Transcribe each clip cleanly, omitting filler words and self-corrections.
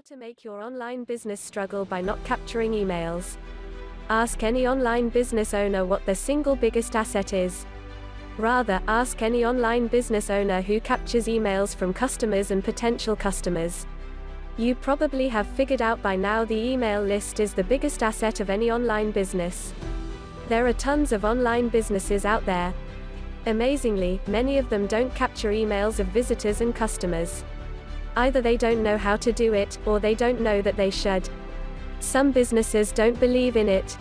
How to make your online business struggle by not capturing emails. Ask any online business owner what their single biggest asset is. Rather, ask any online business owner who captures emails from customers and potential customers. You probably have figured out by now the email list is the biggest asset of any online business. There are tons of online businesses out there. Amazingly, many of them don't capture emails of visitors and customers. Either they don't know how to do it, or they don't know that they should. Some businesses don't believe in it.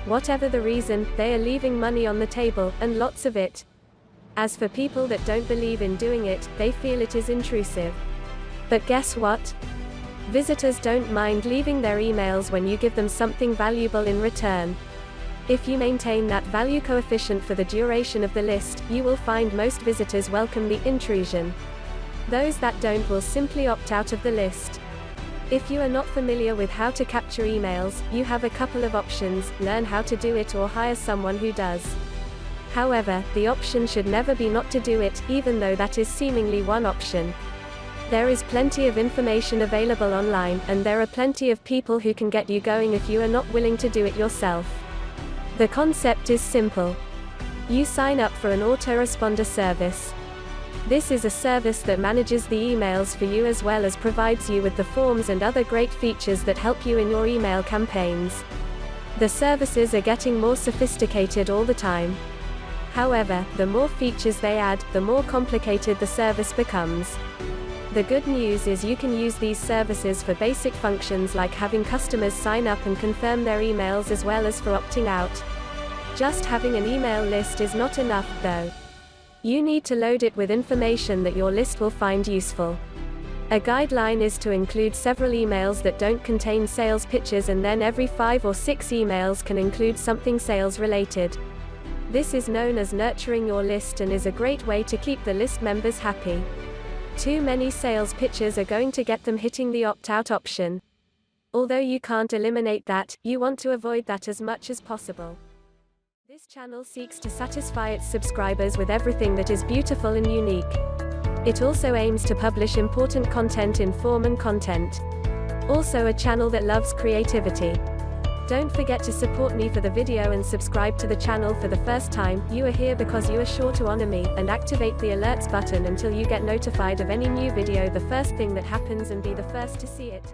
Whatever the reason, they are leaving money on the table, and lots of it. As for people that don't believe in doing it, they feel it is intrusive. But guess what? Visitors don't mind leaving their emails when you give them something valuable in return. If you maintain that value coefficient for the duration of the list, you will find most visitors welcome the intrusion. Those that don't will simply opt out of the list. If you are not familiar with how to capture emails, you have a couple of options: learn how to do it or hire someone who does. However, the option should never be not to do it, even though that is seemingly one option. There is plenty of information available online, and there are plenty of people who can get you going if you are not willing to do it yourself. The concept is simple. You sign up for an autoresponder service. This is a service that manages the emails for you as well as provides you with the forms and other great features that help you in your email campaigns. The services are getting more sophisticated all the time. However, the more features they add, the more complicated the service becomes. The good news is you can use these services for basic functions like having customers sign up and confirm their emails as well as for opting out. Just having an email list is not enough, though. You need to load it with information that your list will find useful. A guideline is to include several emails that don't contain sales pitches, and then every 5 or 6 emails can include something sales related. This is known as nurturing your list and is a great way to keep the list members happy. Too many sales pitches are going to get them hitting the opt-out option. Although you can't eliminate that, you want to avoid that as much as possible. This channel seeks to satisfy its subscribers with everything that is beautiful and unique. It also aims to publish important content in form and content. Also a channel that loves creativity. Don't forget to support me for the video and subscribe to the channel for the first time. You are here because you are sure to honor me, and activate the alerts button until you get notified of any new video the first thing that happens and be the first to see it.